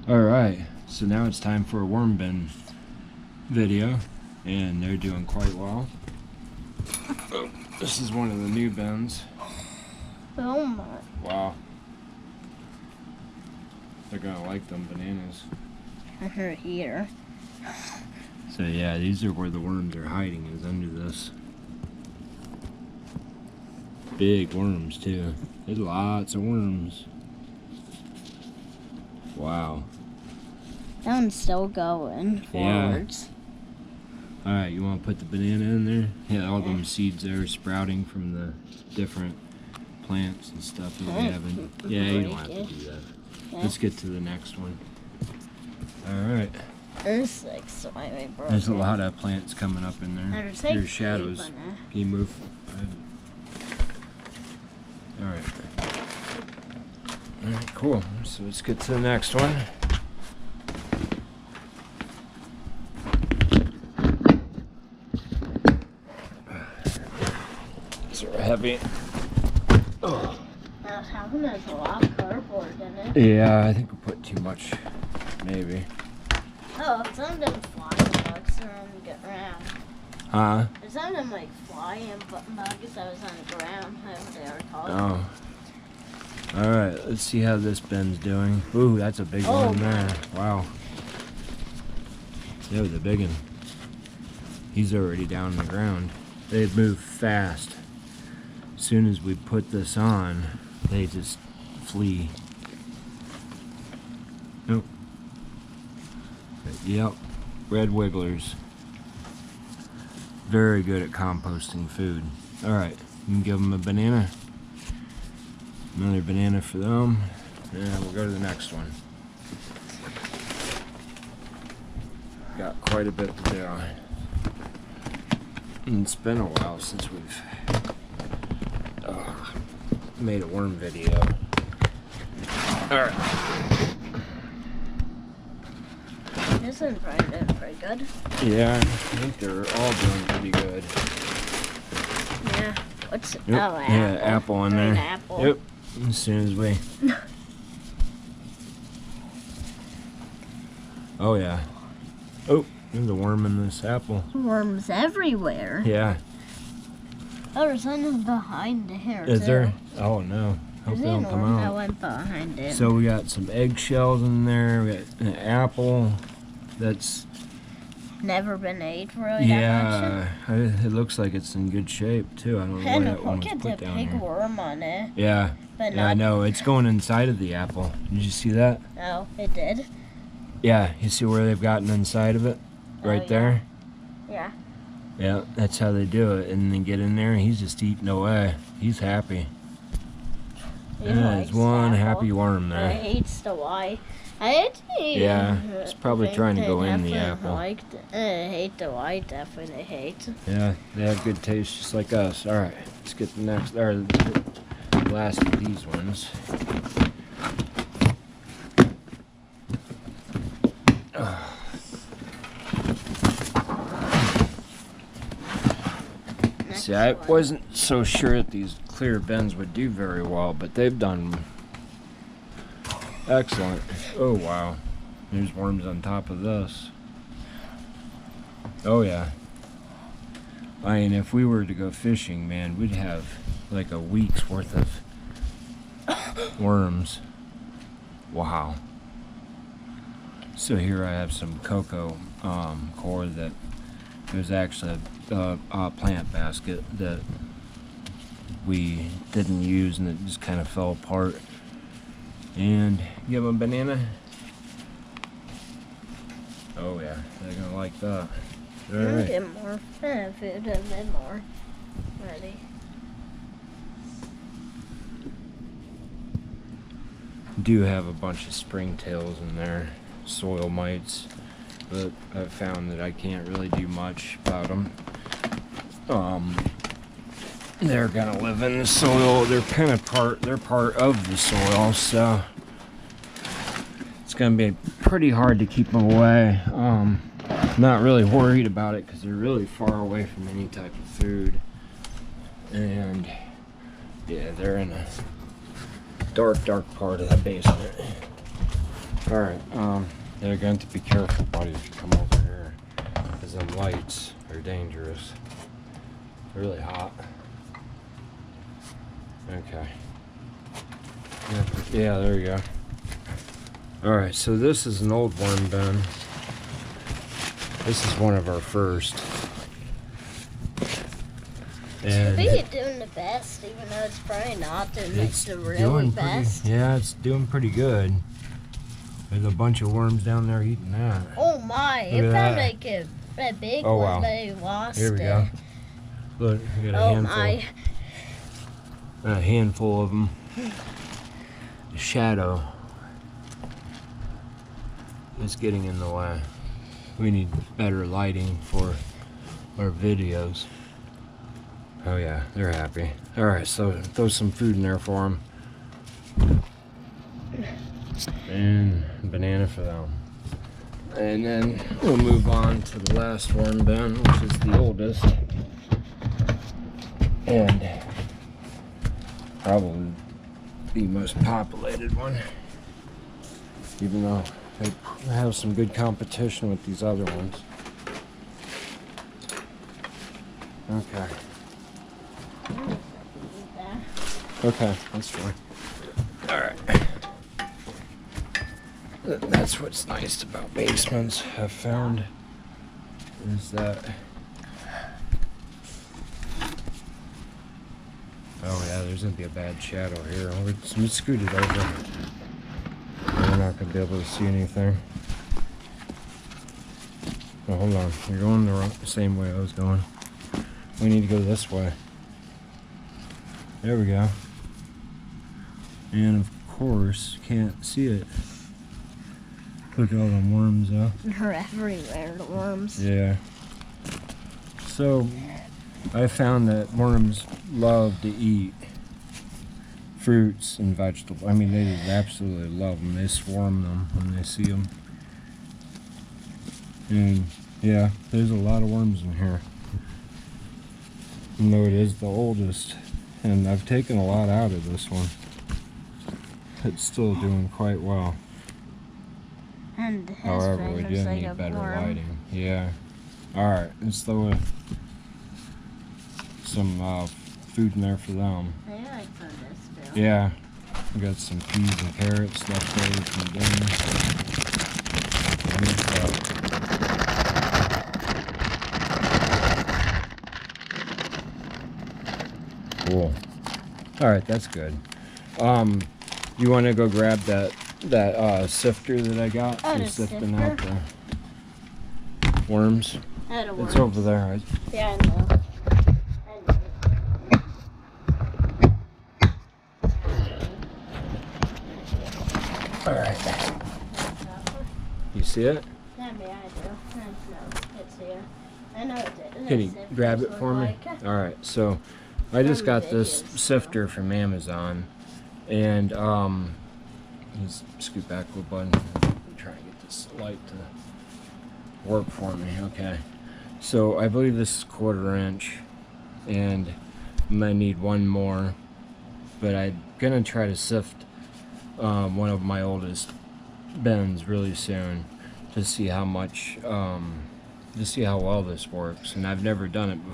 Alright, so now it's time for a worm bin video, and they're doing quite well. Oh, this is one of the new bins. Oh my. Wow. They're gonna like them bananas. They're here. So yeah, these are where the worms are hiding, is under this. Big worms too. There's lots of worms. Wow. That one's still going forwards. Yeah. Alright, you want to put the banana in there? Yeah, all them seeds there are sprouting from the different plants and stuff that we haven't. Yeah, you don't have to do that. Yeah. Let's get to the next one. Alright. There's like slimy broken. There's a lot of plants coming up in there. There's shadows. Can you move? Alright. Alright, cool. So let's get to the next one. These are heavy. Oh. Now, how come there's a lot of cardboard in it? Yeah, I think we put too much, maybe. Oh, some of them flying bugs are on the ground. Huh? There's some of them like flying bugs that was on the ground, whatever they are called. Oh. Alright, let's see how this bin's doing. Ooh, that's a big one there. Wow. That was a big one. He's already down on the ground. They move fast. As soon as we put this on, they just flee. Nope. Yep. Red wigglers. Very good at composting food. Alright, you can give them a banana. Another banana for them. And we'll go to the next one. Got quite a bit to do. And it's been a while since we've made a worm video. Alright. This one's probably doing pretty good. Yeah, I think they're all doing pretty good. Yeah. What's Yep. oh, apple. Yeah, apple in there. Apple. Yep. As soon as we. Oh yeah. Oh, there's a worm in this apple. Worms everywhere. Yeah. Oh, there's one behind here. Is too. there? Oh no. Hope they don't come I out. went behind it. So we got some eggshells in there. We got an apple that's never been ate really. yeah. It looks like it's in good shape too. I don't know why that one was look put at the down big here. worm on it. Yeah. But Yeah, I know. It's going inside of the apple. Did you see that? Oh, it did. Yeah. You see where they've gotten inside of it? Right there. Yeah. Yeah, that's how they do it. And then get in there, and he's just eating away. He's happy. There's one happy worm there. It hates the white. I hate to eat. Yeah, it's probably trying to go in the apple. I hate the white, definitely hate. Yeah, they have good taste just like us. Alright, let's get the next, or the last of these ones. See, I wasn't so sure that these clear bins would do very well, but they've done excellent. Oh wow, there's worms on top of this. Oh yeah. I mean, if we were to go fishing, man, we'd have like a week's worth of worms. Wow. So here I have some cocoa core that there's actually a plant basket that we didn't use and it just kind of fell apart. And give them a banana. Oh yeah, they're gonna like that. Alright. Get more food and then more. Ready. Do have a bunch of springtails in there, soil mites, but I've found that I can't really do much about them. They're gonna live in the soil. They're kind of part of the soil, so it's gonna be pretty hard to keep them away. Not really worried about it because they're really far away from any type of food, and yeah, they're in a dark part of the basement. Alright, you're going to be careful, buddy, if you come over here, because them lights are dangerous. Really hot. Okay. Yeah, there you go. Alright, so this is an old worm bin. This is one of our first. I And think it's doing the best, even though it's probably not doing like the really best. Yeah, it's doing pretty good. There's a bunch of worms down there eating that. Oh my, Look it at found that. like a big Oh, one, wow. but it lost Here we it. go. Look, we got a Oh handful. my. A handful of them. The shadow is getting in the way. We need better lighting for our videos. Oh yeah, they're happy. Alright, so throw some food in there for them. And banana for them. And then we'll move on to the last worm bin, which is the oldest. And probably the most populated one. Even though they have some good competition with these other ones. Okay. Okay, that's fine. Alright. That's what's nice about basements, I've found, is that... Oh yeah, there's gonna be a bad shadow here. Let's scoot it over. We're not gonna be able to see anything. Oh, hold on. You're going the same way I was going. We need to go this way. There we go. And of course, can't see it. Look at all them worms though. They're everywhere, the worms. Yeah. So, I found that worms love to eat fruits and vegetables. I mean, they just absolutely love them. They swarm them when they see them. And yeah, there's a lot of worms in here. Even though it is the oldest. And I've taken a lot out of this one. It's still doing quite well. And his However, friend we looks do like need a better worm. lighting. Yeah. Alright, let's throw some food in there for them. They like for this too. Yeah. We got some peas and carrots left over from dinner. Cool. Alright, that's good. You want to go grab that sifter that I got Oh, for the sifting out sifter? the worms? I don't It's want over there. Yeah, I know. Alright. You see it? Yeah, I do. I know it's here. I know it's it. Can you grab it for me? Alright, so I just got this Veggies, sifter from Amazon. And let's scoot back a little button. Try and get this light to work for me. Okay. So I believe this is 1/4 inch. And I might need one more. But I'm gonna try to sift one of my oldest bins really soon to see how much to see how well this works. And I've never done it before.